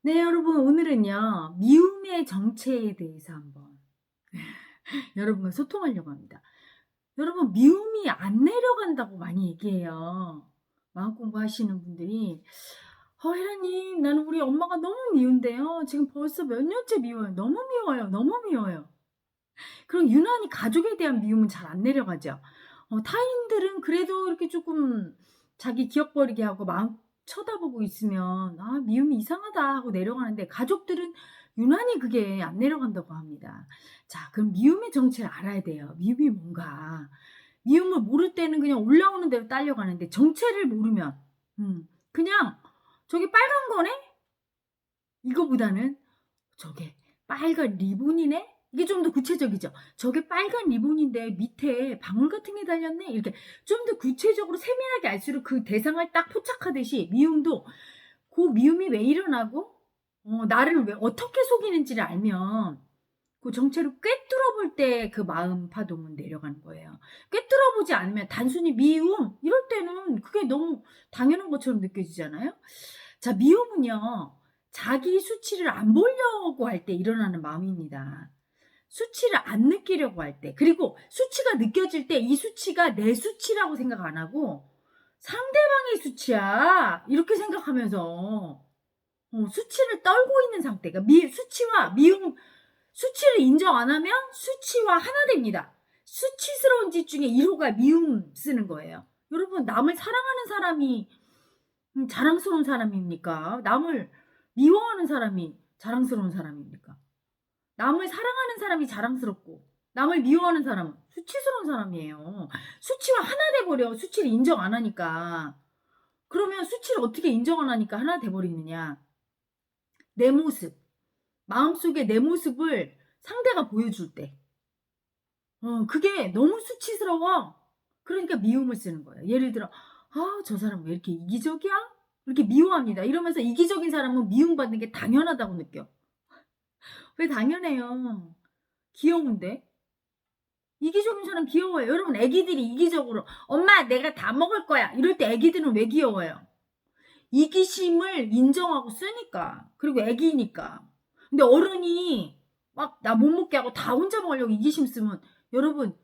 네, 여러분, 오늘은요, 미움의 정체에 대해서 한번 여러분과 소통하려고 합니다. 여러분, 미움이 안 내려간다고 많이 얘기해요. 마음 공부하시는 분들이, 혜라님, 나는 우리 엄마가 너무 미운데요. 지금 벌써 몇 년째 미워요. 너무 미워요. 너무 미워요. 그리고 유난히 가족에 대한 미움은 잘 안 내려가죠. 타인들은 그래도 이렇게 조금 자기 기억 버리게 하고 마음 쳐다보고 있으면 미움이 이상하다 하고 내려가는데, 가족들은 유난히 그게 안 내려간다고 합니다. 자, 그럼 미움의 정체를 알아야 돼요. 미움이 뭔가. 미움을 모를 때는 그냥 올라오는 대로 딸려가는데, 정체를 모르면 그냥 저게 빨간 거네? 이거보다는 저게 빨간 리본이네? 이게 좀 더 구체적이죠. 저게 빨간 리본인데 밑에 방울 같은 게 달렸네? 이렇게 좀 더 구체적으로 세밀하게 알수록 그 대상을 딱 포착하듯이, 미움도 그 미움이 왜 일어나고 나를 왜 어떻게 속이는지를 알면 그 정체를 꿰뚫어 볼 때 그 마음 파동은 내려가는 거예요. 꿰뚫어 보지 않으면 단순히 미움 이럴 때는 그게 너무 당연한 것처럼 느껴지잖아요. 자, 미움은요, 자기 수치를 안 보려고 할 때 일어나는 마음입니다. 수치를 안 느끼려고 할 때, 그리고 수치가 느껴질 때 이 수치가 내 수치라고 생각 안 하고 상대방의 수치야 이렇게 생각하면서 수치를 떨고 있는 상태가, 수치와 미움, 수치를 인정 안 하면 수치와 하나 됩니다. 수치스러운 짓 중에 1호가 미움 쓰는 거예요. 여러분, 남을 사랑하는 사람이 자랑스러운 사람입니까? 남을 미워하는 사람이 자랑스러운 사람입니까? 남을 사랑하는 사람이 자랑스럽고 남을 미워하는 사람은 수치스러운 사람이에요. 수치와 하나 돼버려. 수치를 인정 안 하니까. 그러면 수치를 어떻게 인정 안 하니까 하나 돼버리느냐. 내 모습, 마음속에 내 모습을 상대가 보여줄 때 그게 너무 수치스러워. 그러니까 미움을 쓰는 거예요. 예를 들어, 저 사람 왜 이렇게 이기적이야? 이렇게 미워합니다. 이러면서 이기적인 사람은 미움받는 게 당연하다고 느껴. 왜 당연해요. 귀여운데? 이기적인 사람 귀여워요. 여러분, 애기들이 이기적으로 엄마 내가 다 먹을 거야 이럴 때 애기들은 왜 귀여워요? 이기심을 인정하고 쓰니까. 그리고 애기니까. 근데 어른이 막 나 못 먹게 하고 다 혼자 먹으려고 이기심 쓰면, 여러분,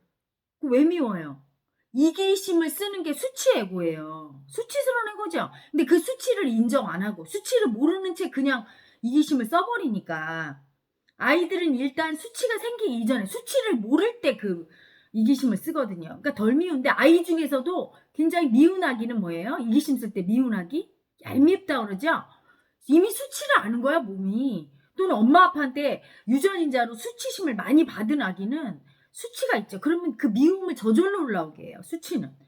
그거 왜 미워요? 이기심을 쓰는 게 수치 애고예요. 수치스러운 애고죠. 근데 그 수치를 인정 안 하고 수치를 모르는 채 그냥 이기심을 써버리니까, 아이들은 일단 수치가 생기기 이전에 수치를 모를 때 그 이기심을 쓰거든요. 그러니까 덜 미운데, 아이 중에서도 굉장히 미운 아기는 뭐예요? 이기심 쓸 때 미운 아기? 얄밉다 그러죠? 이미 수치를 아는 거야, 몸이. 또는 엄마 아빠한테 유전인자로 수치심을 많이 받은 아기는 수치가 있죠. 그러면 그 미움을 저절로 올라오게 해요, 수치는.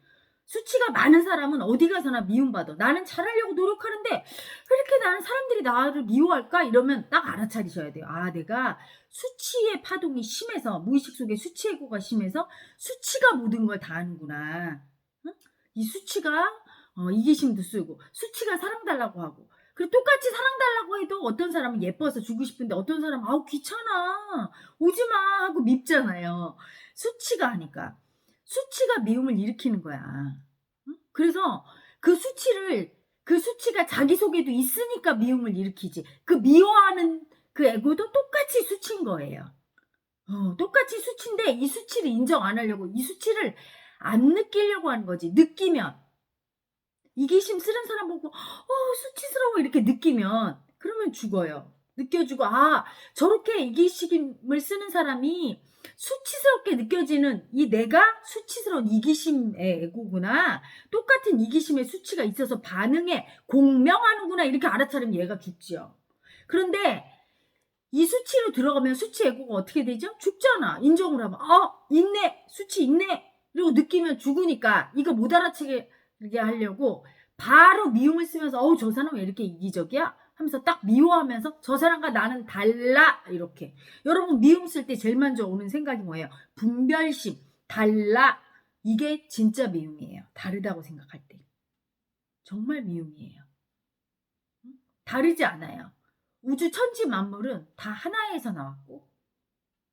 수치가 많은 사람은 어디 가서나 미움받아. 나는 잘하려고 노력하는데 왜 이렇게 나는 사람들이 나를 미워할까? 이러면 딱 알아차리셔야 돼요. 내가 수치의 파동이 심해서, 무의식 속에 수치 애고가 심해서 수치가 모든 걸 다 하는구나. 응? 이 수치가 이기심도 쓰고, 수치가 사랑달라고 하고, 그리고 똑같이 사랑달라고 해도 어떤 사람은 예뻐서 주고 싶은데 어떤 사람은 귀찮아 오지마 하고 밉잖아요. 수치가 하니까. 수치가 미움을 일으키는 거야. 응? 그래서 그 수치가 자기 속에도 있으니까 미움을 일으키지. 그 미워하는 그 에고도 똑같이 수치인 거예요. 똑같이 수치인데 이 수치를 인정 안 하려고, 이 수치를 안 느끼려고 하는 거지. 느끼면, 이기심 쓰는 사람 보고 수치스러워 이렇게 느끼면, 그러면 죽어요. 느껴주고, 저렇게 이기심을 쓰는 사람이 수치스럽게 느껴지는 이 내가 수치스러운 이기심의 애고구나. 똑같은 이기심의 수치가 있어서 반응에 공명하는구나. 이렇게 알아차리면 얘가 죽지요. 그런데 이 수치로 들어가면 수치 애고가 어떻게 되죠? 죽잖아. 인정을 하면 있네. 수치 있네. 그리고 느끼면 죽으니까 이거 못 알아채게 하려고 바로 미움을 쓰면서 저 사람 왜 이렇게 이기적이야? 하면서 딱 미워하면서 저 사람과 나는 달라 이렇게. 여러분, 미움 쓸 때 제일 먼저 오는 생각이 뭐예요? 분별심, 달라. 이게 진짜 미움이에요. 다르다고 생각할 때. 정말 미움이에요. 다르지 않아요. 우주 천지 만물은 다 하나에서 나왔고,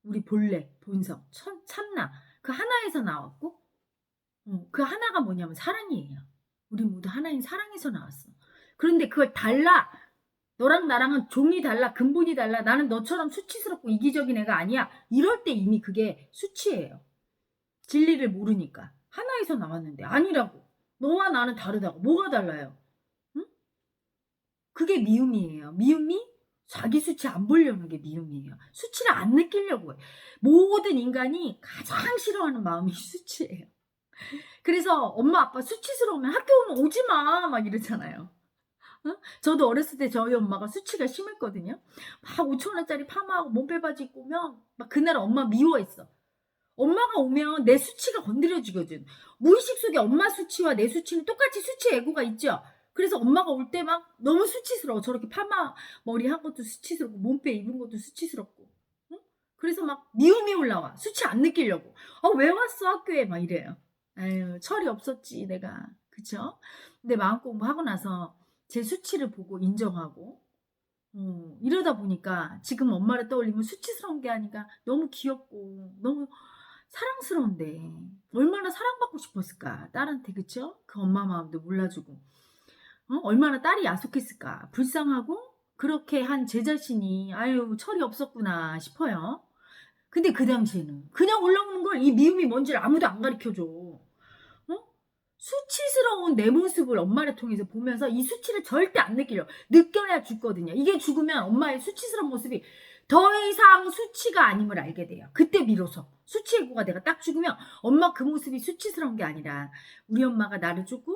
우리 본래, 본성, 참나, 그 하나에서 나왔고, 그 하나가 뭐냐면 사랑이에요. 우리 모두 하나인 사랑에서 나왔어. 그런데 그걸 달라, 너랑 나랑은 종이 달라, 근본이 달라. 나는 너처럼 수치스럽고 이기적인 애가 아니야. 이럴 때 이미 그게 수치예요. 진리를 모르니까. 하나에서 나왔는데 아니라고. 너와 나는 다르다고. 뭐가 달라요? 응? 그게 미움이에요. 미움이 자기 수치 안 보려는 게 미움이에요. 수치를 안 느끼려고 해. 모든 인간이 가장 싫어하는 마음이 수치예요. 그래서 엄마 아빠 수치스러우면 학교는 오지 마 막 이러잖아요. 어? 저도 어렸을 때 저희 엄마가 수치가 심했거든요. 막 5천 원짜리 파마하고 몸빼바지 입고 오면 막 그날 엄마 미워했어. 엄마가 오면 내 수치가 건드려지거든. 무의식 속에 엄마 수치와 내 수치는 똑같이 수치 애고가 있죠. 그래서 엄마가 올 때 막 너무 수치스러워. 저렇게 파마 머리 한 것도 수치스럽고 몸빼 입은 것도 수치스럽고. 응? 그래서 막 미움이 올라와. 수치 안 느끼려고. 왜 왔어 학교에 막 이래요. 아유 철이 없었지 내가. 그쵸? 근데 마음 공부하고 나서 제 수치를 보고 인정하고 이러다 보니까 지금 엄마를 떠올리면 수치스러운 게 아니라 너무 귀엽고 너무 사랑스러운데 얼마나 사랑받고 싶었을까 딸한테. 그쵸? 그 엄마 마음도 몰라주고 얼마나 딸이 야속했을까. 불쌍하고 그렇게 한 제 자신이 아유 철이 없었구나 싶어요. 근데 그 당시에는 그냥 올라오는 걸 이 미움이 뭔지를 아무도 안 가르쳐줘. 수치스러운 내 모습을 엄마를 통해서 보면서 이 수치를 절대 안 느끼려. 느껴야 죽거든요. 이게 죽으면 엄마의 수치스러운 모습이 더 이상 수치가 아님을 알게 돼요. 그때 비로소 수치 애고가 내가 딱 죽으면 엄마 그 모습이 수치스러운 게 아니라 우리 엄마가 나를 조금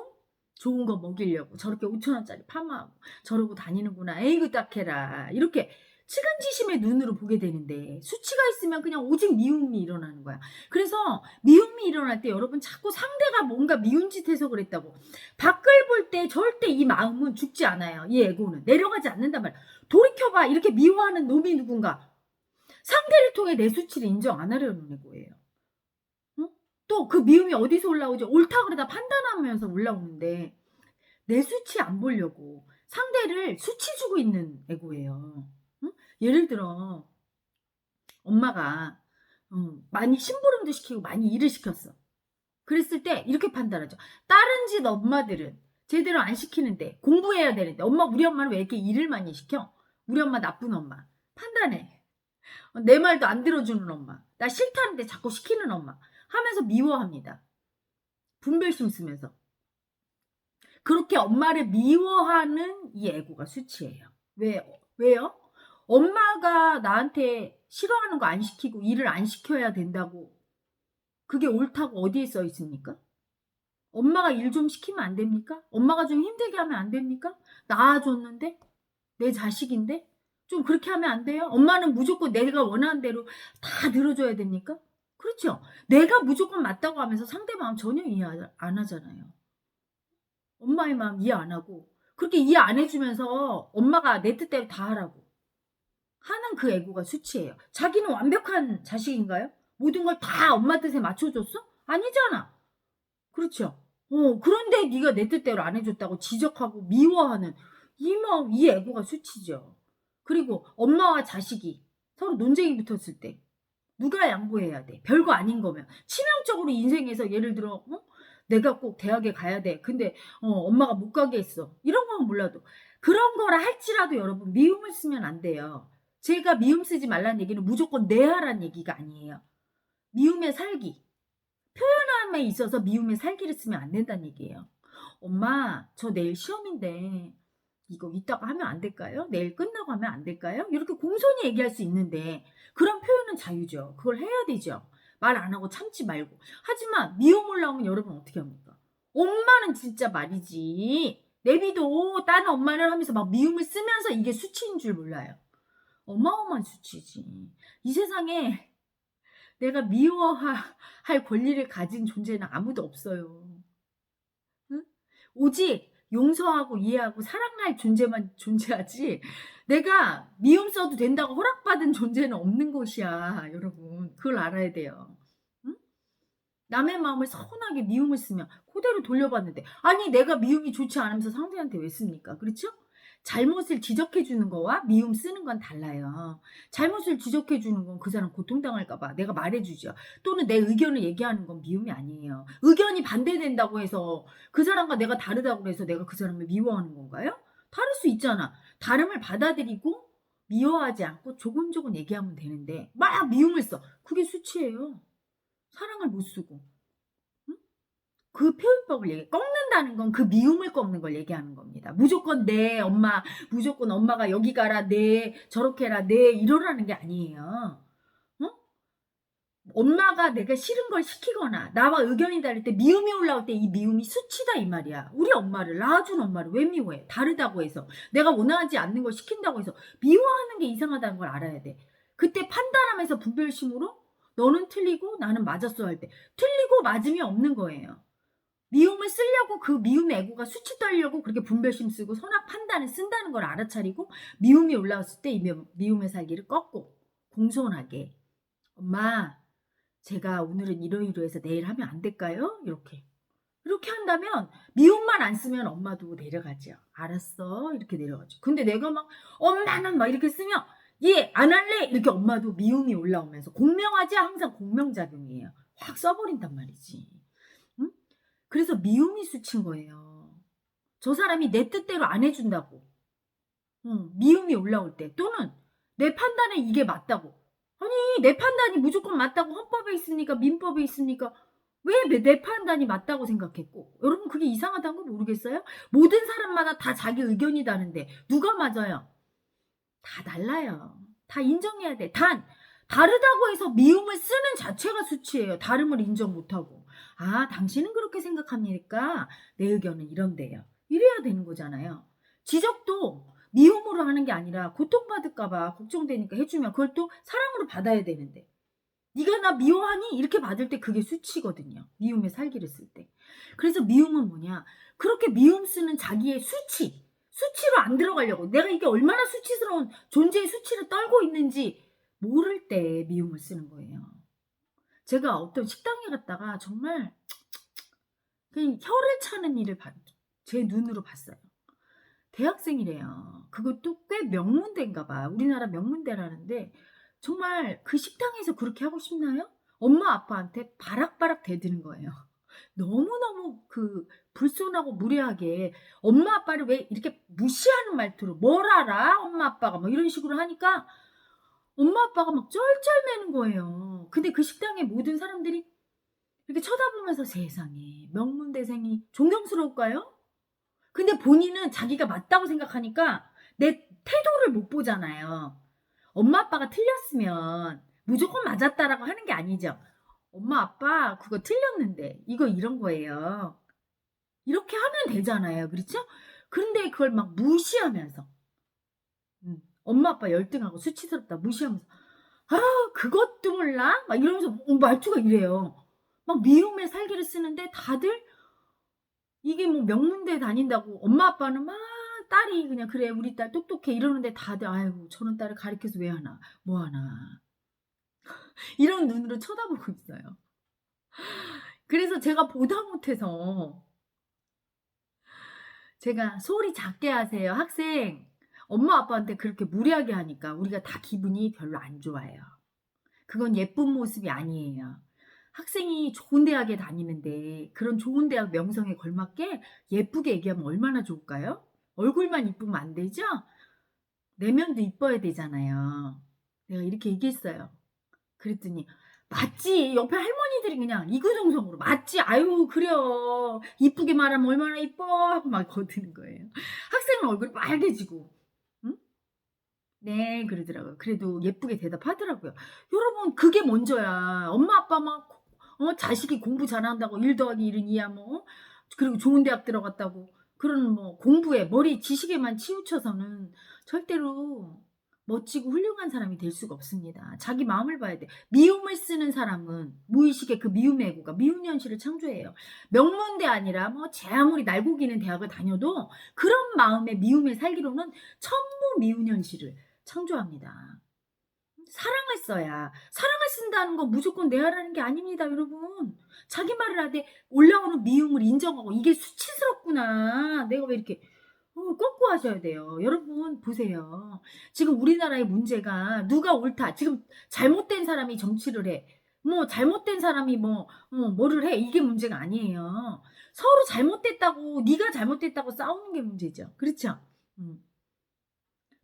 좋은 거 먹이려고 저렇게 5천 원짜리 파마하고 저러고 다니는구나. 에이그 딱해라. 이렇게 측은지심의 눈으로 보게 되는데 수치가 있으면 그냥 오직 미움이 일어나는 거야. 그래서 미움이 일어날 때 여러분 자꾸 상대가 뭔가 미운 짓 해서 그랬다고 밖을 볼 때 절대 이 마음은 죽지 않아요. 이 에고는 내려가지 않는단 말이야. 돌이켜봐. 이렇게 미워하는 놈이 누군가 상대를 통해 내 수치를 인정 안 하려는 에고예요. 또 그 미움이 어디서 올라오죠? 옳다 그러다 판단하면서 올라오는데 내 수치 안 보려고 상대를 수치 주고 있는 에고예요. 예를 들어 엄마가 많이 심부름도 시키고 많이 일을 시켰어. 그랬을 때 이렇게 판단하죠. 다른 집 엄마들은 제대로 안 시키는데 공부해야 되는데 우리 엄마는 왜 이렇게 일을 많이 시켜? 우리 엄마 나쁜 엄마. 판단해. 내 말도 안 들어주는 엄마. 나 싫다는데 자꾸 시키는 엄마. 하면서 미워합니다. 분별심 쓰면서. 그렇게 엄마를 미워하는 이 애고가 수치예요. 왜요? 엄마가 나한테 싫어하는 거 안 시키고 일을 안 시켜야 된다고 그게 옳다고 어디에 써 있습니까? 엄마가 일 좀 시키면 안 됩니까? 엄마가 좀 힘들게 하면 안 됩니까? 낳아줬는데? 내 자식인데? 좀 그렇게 하면 안 돼요? 엄마는 무조건 내가 원하는 대로 다 들어줘야 됩니까? 그렇죠. 내가 무조건 맞다고 하면서 상대 마음 전혀 이해 안 하잖아요. 엄마의 마음 이해 안 하고 그렇게 이해 안 해주면서 엄마가 내 뜻대로 다 하라고 하는 그 애고가 수치예요. 자기는 완벽한 자식인가요? 모든 걸 다 엄마 뜻에 맞춰줬어? 아니잖아. 그렇죠. 그런데 네가 내 뜻대로 안 해줬다고 지적하고 미워하는 이 애고가 수치죠. 그리고 엄마와 자식이 서로 논쟁이 붙었을 때 누가 양보해야 돼? 별거 아닌 거면 치명적으로 인생에서 예를 들어 내가 꼭 대학에 가야 돼. 근데 엄마가 못 가게 했어. 이런 건 몰라도 그런 거라 할지라도 여러분 미움을 쓰면 안 돼요. 제가 미움 쓰지 말라는 얘기는 무조건 내하라는 얘기가 아니에요. 미움의 살기. 표현함에 있어서 미움의 살기를 쓰면 안 된다는 얘기예요. 엄마 저 내일 시험인데 이거 이따가 하면 안 될까요? 내일 끝나고 하면 안 될까요? 이렇게 공손히 얘기할 수 있는데 그런 표현은 자유죠. 그걸 해야 되죠. 말 안 하고 참지 말고. 하지만 미움 올라오면 여러분 어떻게 합니까? 엄마는 진짜 말이지. 내비도 다른 엄마를 하면서 막 미움을 쓰면서 이게 수치인 줄 몰라요. 어마어마한 수치지. 이 세상에 내가 미워할 권리를 가진 존재는 아무도 없어요. 응? 오직 용서하고 이해하고 사랑할 존재만 존재하지 내가 미움 써도 된다고 허락받은 존재는 없는 것이야. 여러분 그걸 알아야 돼요. 응? 남의 마음을 서운하게 미움을 쓰면 그대로 돌려봤는데 아니 내가 미움이 좋지 않으면서 상대한테 왜 씁니까? 그렇죠? 잘못을 지적해 주는 거와 미움 쓰는 건 달라요. 잘못을 지적해 주는 건 그 사람 고통당할까 봐 내가 말해 주죠. 또는 내 의견을 얘기하는 건 미움이 아니에요. 의견이 반대된다고 해서 그 사람과 내가 다르다고 해서 내가 그 사람을 미워하는 건가요? 다를 수 있잖아. 다름을 받아들이고 미워하지 않고 조곤조곤 얘기하면 되는데 막 미움을 써. 그게 수치예요. 사랑을 못 쓰고. 응? 그 표현법을 꺾는다는 건 그 미움을 꺾는 걸 얘기하는 겁니다. 무조건 네 엄마, 무조건 엄마가 여기 가라, 네 저렇게 해라, 네 이러라는 게 아니에요. 어? 엄마가 내가 싫은 걸 시키거나 나와 의견이 다를 때 미움이 올라올 때 이 미움이 수치다 이 말이야. 우리 엄마를, 낳아준 엄마를 왜 미워해? 다르다고 해서, 내가 원하지 않는 걸 시킨다고 해서 미워하는 게 이상하다는 걸 알아야 돼. 그때 판단하면서 분별심으로 너는 틀리고 나는 맞았어 할 때 틀리고 맞음이 없는 거예요. 미움을 쓰려고 그 미움의 애고가 수치 떨려고 그렇게 분별심 쓰고 선악 판단을 쓴다는 걸 알아차리고 미움이 올라왔을 때 이 미움의 살기를 꺾고 공손하게 엄마 제가 오늘은 이러이러해서 내일 하면 안 될까요? 이렇게 한다면 미움만 안 쓰면 엄마도 내려가죠. 알았어 이렇게 내려가죠. 근데 내가 막 엄마는 막 이렇게 쓰면 얘 안 할래 이렇게 엄마도 미움이 올라오면서 공명하지 항상 공명작용이에요. 확 써버린단 말이지. 응? 그래서 미움이 수치인 거예요. 저 사람이 내 뜻대로 안 해준다고 미움이 올라올 때 또는 내 판단에 이게 맞다고 아니 내 판단이 무조건 맞다고 헌법에 있으니까 민법에 있으니까 왜 내 판단이 맞다고 생각했고 여러분 그게 이상하다는 거 모르겠어요? 모든 사람마다 다 자기 의견이 다른데 누가 맞아요? 다 달라요. 다 인정해야 돼. 단 다르다고 해서 미움을 쓰는 자체가 수치예요. 다름을 인정 못하고 아 당신은 그렇게 생각합니까? 내 의견은 이런데요. 이래야 되는 거잖아요. 지적도 미움으로 하는 게 아니라 고통받을까 봐 걱정되니까 해주면 그걸 또 사랑으로 받아야 되는데 네가 나 미워하니? 이렇게 받을 때 그게 수치거든요. 미움의 살기를 쓸 때. 그래서 미움은 뭐냐? 그렇게 미움 쓰는 자기의 수치로 안 들어가려고 내가 이게 얼마나 수치스러운 존재의 수치를 떨고 있는지 모를 때 미움을 쓰는 거예요. 제가 어떤 식당에 갔다가 정말 그냥 혀를 차는 일을 제 눈으로 봤어요. 대학생이래요. 그것도 꽤 명문대인가 봐. 우리나라 명문대라는데 정말 그 식당에서 그렇게 하고 싶나요? 엄마 아빠한테 바락바락 대드는 거예요. 너무너무 그 불손하고 무례하게 엄마 아빠를 왜 이렇게 무시하는 말투로 뭘 알아? 엄마 아빠가 뭐 이런 식으로 하니까 엄마 아빠가 막 쩔쩔매는 거예요. 근데 그 식당에 모든 사람들이 이렇게 쳐다보면서 세상에 명문대생이 존경스러울까요? 근데 본인은 자기가 맞다고 생각하니까 내 태도를 못 보잖아요. 엄마 아빠가 틀렸으면 무조건 맞았다라고 하는 게 아니죠. 엄마 아빠 그거 틀렸는데 이거 이런 거예요. 이렇게 하면 되잖아요. 그렇죠? 그런데 그걸 막 무시하면서 엄마 아빠 열등하고 수치스럽다 무시하면서 아 그것도 몰라? 막 이러면서 말투가 이래요. 막 미움의 살기를 쓰는데 다들 이게 뭐 명문대 다닌다고 엄마 아빠는 막 딸이 그냥 그래 우리 딸 똑똑해 이러는데 다들 아이고 저런 딸을 가르쳐서 왜 하나 뭐 하나 이런 눈으로 쳐다보고 있어요. 그래서 제가 보다 못해서 제가 소리 작게 하세요 학생 엄마 아빠한테 그렇게 무례하게 하니까 우리가 다 기분이 별로 안 좋아요. 그건 예쁜 모습이 아니에요. 학생이 좋은 대학에 다니는데 그런 좋은 대학 명성에 걸맞게 예쁘게 얘기하면 얼마나 좋을까요? 얼굴만 이쁘면 안 되죠? 내면도 이뻐야 되잖아요. 내가 이렇게 얘기했어요. 그랬더니 맞지 옆에 할머니들이 그냥 이구동성으로 맞지 아유 그래요 이쁘게 말하면 얼마나 이뻐 하고 막 거드는 거예요. 학생은 얼굴이 빨개지고 응? 네 그러더라고요. 그래도 예쁘게 대답하더라고요. 여러분 그게 먼저야. 엄마 아빠 막 자식이 공부 잘한다고 1 더하기 1은 2야 뭐 그리고 좋은 대학 들어갔다고 그런 뭐 공부에 머리 지식에만 치우쳐서는 절대로 멋지고 훌륭한 사람이 될 수가 없습니다. 자기 마음을 봐야 돼. 미움을 쓰는 사람은 무의식의 그 미움의 애고가 미운 현실을 창조해요. 명문대 아니라 뭐 제 아무리 날고기는 대학을 다녀도 그런 마음의 미움에 살기로는 천무 미운 현실을 창조합니다. 사랑을 써야 사랑을 쓴다는 거 무조건 내 하라는 게 아닙니다 여러분. 자기 말을 하되 올라오는 미움을 인정하고 이게 수치스럽구나 내가 왜 이렇게 꺾고 하셔야 돼요. 여러분 보세요. 지금 우리나라의 문제가 누가 옳다 지금 잘못된 사람이 정치를 해 뭐 잘못된 사람이 뭐를 해 이게 문제가 아니에요. 서로 잘못됐다고 네가 잘못됐다고 싸우는 게 문제죠. 그렇죠? 음.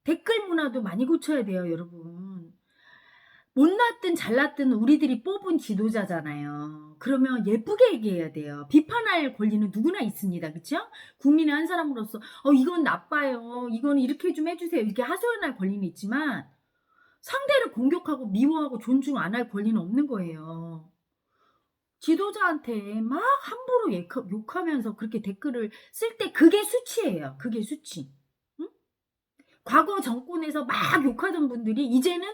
댓글 문화도 많이 고쳐야 돼요, 여러분. 못났든 잘났든 우리들이 뽑은 지도자잖아요. 그러면 예쁘게 얘기해야 돼요. 비판할 권리는 누구나 있습니다. 그쵸? 국민의 한 사람으로서 이건 나빠요. 이건 이렇게 좀 해주세요. 이렇게 하소연할 권리는 있지만 상대를 공격하고 미워하고 존중 안 할 권리는 없는 거예요. 지도자한테 막 함부로 욕하면서 그렇게 댓글을 쓸 때 그게 수치예요. 그게 수치. 응? 과거 정권에서 막 욕하던 분들이 이제는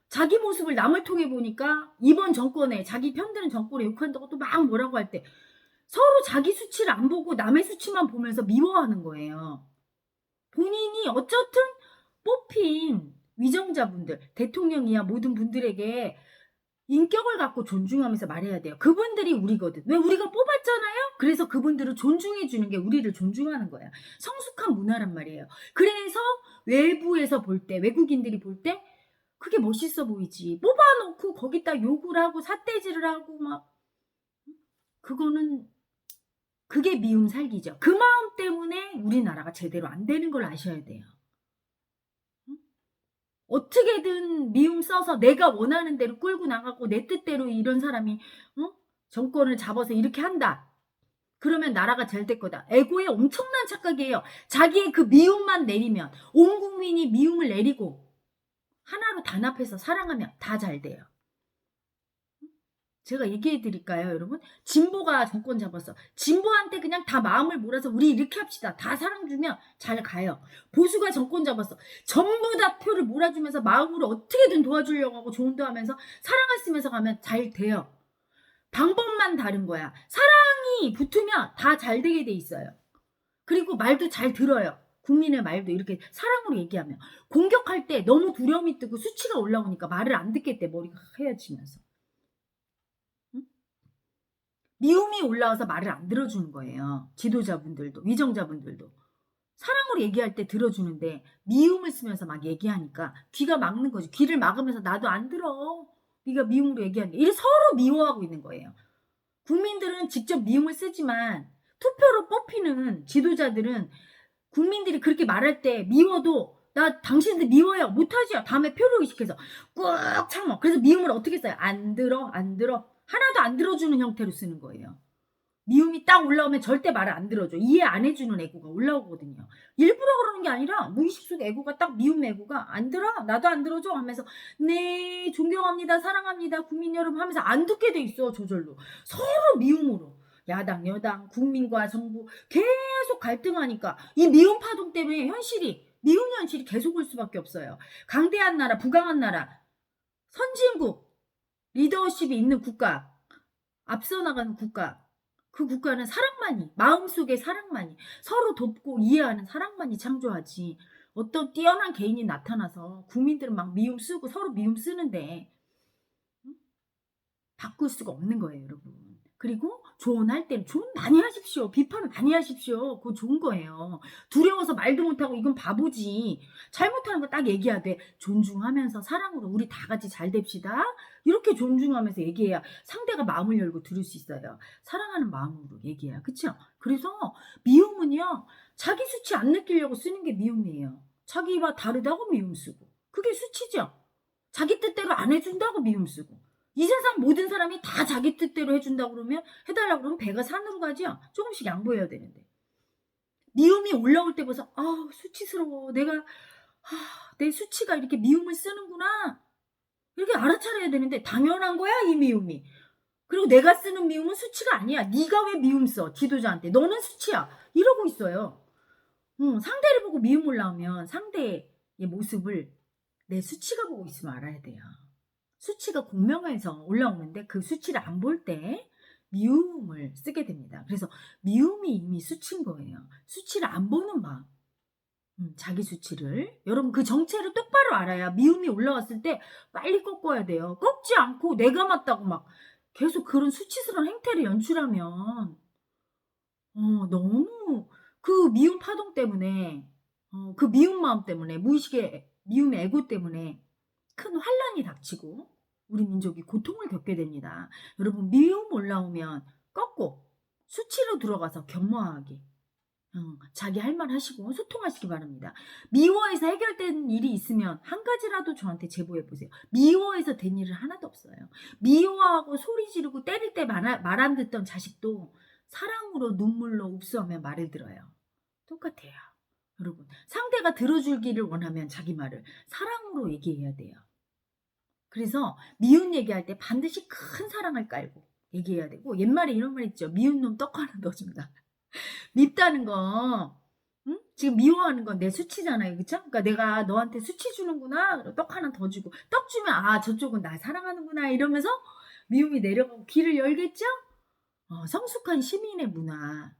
자기 모습을 남을 통해 보니까 이번 정권에 자기 편드는 정권에 욕한다고 또 막 뭐라고 할 때 서로 자기 수치를 안 보고 남의 수치만 보면서 미워하는 거예요. 본인이 어쨌든 뽑힌 위정자분들, 대통령이야 모든 분들에게 인격을 갖고 존중하면서 말해야 돼요. 그분들이 우리거든. 왜 우리가 뽑았잖아요? 그래서 그분들을 존중해 주는 게 우리를 존중하는 거야. 성숙한 문화란 말이에요. 그래서 외부에서 볼 때, 외국인들이 볼 때 그게 멋있어 보이지. 뽑아놓고 거기다 욕을 하고 삿대질을 하고 막 그거는 그게 미움 살기죠. 그 마음 때문에 우리나라가 제대로 안 되는 걸 아셔야 돼요. 어떻게든 미움 써서 내가 원하는 대로 끌고 나가고 내 뜻대로 이런 사람이 정권을 잡아서 이렇게 한다. 그러면 나라가 잘 될 거다. 에고의 엄청난 착각이에요. 자기의 그 미움만 내리면 온 국민이 미움을 내리고 하나로 단합해서 사랑하면 다 잘 돼요. 제가 얘기해 드릴까요, 여러분? 진보가 정권 잡았어. 진보한테 그냥 다 마음을 몰아서 우리 이렇게 합시다. 다 사랑 주면 잘 가요. 보수가 정권 잡았어. 전부 다 표를 몰아주면서 마음으로 어떻게든 도와주려고 하고 조언도 하면서 사랑을 쓰면서 가면 잘 돼요. 방법만 다른 거야. 사랑이 붙으면 다 잘 되게 돼 있어요. 그리고 말도 잘 들어요. 국민의 말도 이렇게 사랑으로 얘기하면. 공격할 때 너무 두려움이 뜨고 수치가 올라오니까 말을 안 듣겠대. 머리가 하얘지면서. 미움이 올라와서 말을 안 들어주는 거예요. 지도자분들도 위정자분들도. 사랑으로 얘기할 때 들어주는데 미움을 쓰면서 막 얘기하니까 귀가 막는 거지. 귀를 막으면서 나도 안 들어. 네가 미움으로 얘기하는 게. 이래 서로 미워하고 있는 거예요. 국민들은 직접 미움을 쓰지만 투표로 뽑히는 지도자들은 국민들이 그렇게 말할 때 미워도 나 당신들 미워요. 못하지요. 다음에 표를 의식해서 꾹 참어. 그래서 미움을 어떻게 써요? 안 들어. 하나도 안 들어주는 형태로 쓰는 거예요. 미움이 딱 올라오면 절대 말을 안 들어줘. 이해 안 해주는 애고가 올라오거든요. 일부러 그러는 게 아니라 무의식 속에 애고가 딱 미움 애고가 안 들어? 나도 안 들어줘? 하면서 네 존경합니다. 사랑합니다. 국민 여러분 하면서 안 듣게 돼 있어. 저절로. 서로 미움으로. 야당 여당 국민과 정부 계속 갈등하니까 이 미움 파동 때문에 미움 현실이 계속 올 수밖에 없어요. 강대한 나라 부강한 나라 선진국 리더십이 있는 국가 앞서 나가는 국가 그 국가는 사랑만이 마음속에 사랑만이 서로 돕고 이해하는 사랑만이 창조하지 어떤 뛰어난 개인이 나타나서 국민들은 막 미움 쓰고 서로 미움 쓰는데 바꿀 수가 없는 거예요, 여러분. 그리고 조언할 때는 조언 많이 하십시오. 비판 많이 하십시오. 그거 좋은 거예요. 두려워서 말도 못하고 이건 바보지. 잘못하는 거 딱 얘기하되 존중하면서 사랑으로 우리 다 같이 잘 됩시다. 이렇게 존중하면서 얘기해야 상대가 마음을 열고 들을 수 있어요. 사랑하는 마음으로 얘기해야. 그쵸? 그래서 미움은요. 자기 수치 안 느끼려고 쓰는 게 미움이에요. 자기와 다르다고 미움 쓰고. 그게 수치죠. 자기 뜻대로 안 해준다고 미움 쓰고. 이 세상 모든 사람이 다 자기 뜻대로 해준다고 그러면 해달라고 그러면 배가 산으로 가죠. 조금씩 양보해야 되는데. 미움이 올라올 때 벌써 수치스러워. 내 수치가 이렇게 미움을 쓰는구나. 이렇게 알아차려야 되는데 당연한 거야 이 미움이. 그리고 내가 쓰는 미움은 수치가 아니야. 네가 왜 미움 써 지도자한테. 너는 수치야. 이러고 있어요. 상대를 보고 미움 올라오면 상대의 모습을 내 수치가 보고 있으면 알아야 돼요. 수치가 공명해서 올라오는데 그 수치를 안 볼 때 미움을 쓰게 됩니다. 그래서 미움이 이미 수치인 거예요. 수치를 안 보는 마음. 자기 수치를. 여러분 그 정체를 똑바로 알아야 미움이 올라왔을 때 빨리 꺾어야 돼요. 꺾지 않고 내가 맞다고 막 계속 그런 수치스러운 행태를 연출하면 너무 그 미움 파동 때문에 그 미움 마음 때문에 무의식의 미움의 애고 때문에 큰 환란이 닥치고 우리 민족이 고통을 겪게 됩니다. 여러분 미움 올라오면 꺾고 수치로 들어가서 겸허하게 자기 할 말 하시고 소통하시기 바랍니다. 미워해서 해결된 일이 있으면 한 가지라도 저한테 제보해 보세요. 미워해서 된 일은 하나도 없어요. 미워하고 소리 지르고 때릴 때 말 안 듣던 자식도 사랑으로 눈물로 욱수하며 말을 들어요. 똑같아요. 여러분, 상대가 들어주기를 원하면 자기 말을 사랑으로 얘기해야 돼요. 그래서 미운 얘기할 때 반드시 큰 사랑을 깔고 얘기해야 되고, 옛말에 이런 말 있죠. 미운 놈 떡 하나 넣어준다. 밉다는 거, 응? 지금 미워하는 건 내 수치잖아요. 그쵸? 그러니까 내가 너한테 수치 주는구나. 그리고 떡 하나 더 주고, 떡 주면 아 저쪽은 나 사랑하는구나 이러면서 미움이 내려가고 길을 열겠죠? 성숙한 시민의 문화.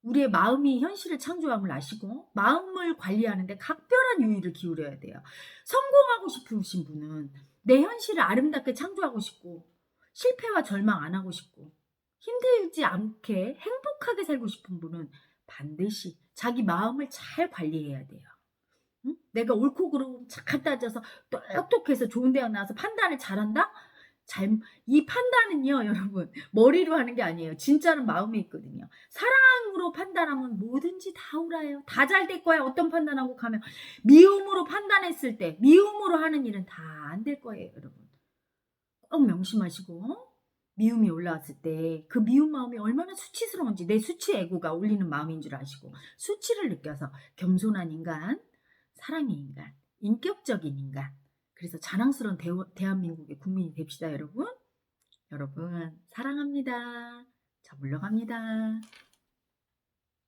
우리의 마음이 현실을 창조함을 아시고 마음을 관리하는데 각별한 유의를 기울여야 돼요. 성공하고 싶으신 분은 내 현실을 아름답게 창조하고 싶고 실패와 절망 안 하고 싶고 힘들지 않게 행복하게 살고 싶은 분은 반드시 자기 마음을 잘 관리해야 돼요. 응? 내가 옳고 그르고 착 따져서 똑똑해서 좋은 대학 나와서 판단을 잘한다? 이 판단은요, 여러분, 머리로 하는 게 아니에요. 진짜는 마음에 있거든요. 사랑으로 판단하면 뭐든지 다 옳아요. 다 잘 될 거야. 어떤 판단하고 가면. 미움으로 판단했을 때, 미움으로 하는 일은 다 안 될 거예요, 여러분. 꼭 명심하시고, 미움이 올라왔을 때, 그 미운 마음이 얼마나 수치스러운지, 내 수치 애고가 올리는 마음인 줄 아시고, 수치를 느껴서 겸손한 인간, 사랑의 인간, 인격적인 인간, 그래서 자랑스러운 대한민국의 국민이 됩시다, 여러분. 여러분, 사랑합니다. 자, 물러갑니다.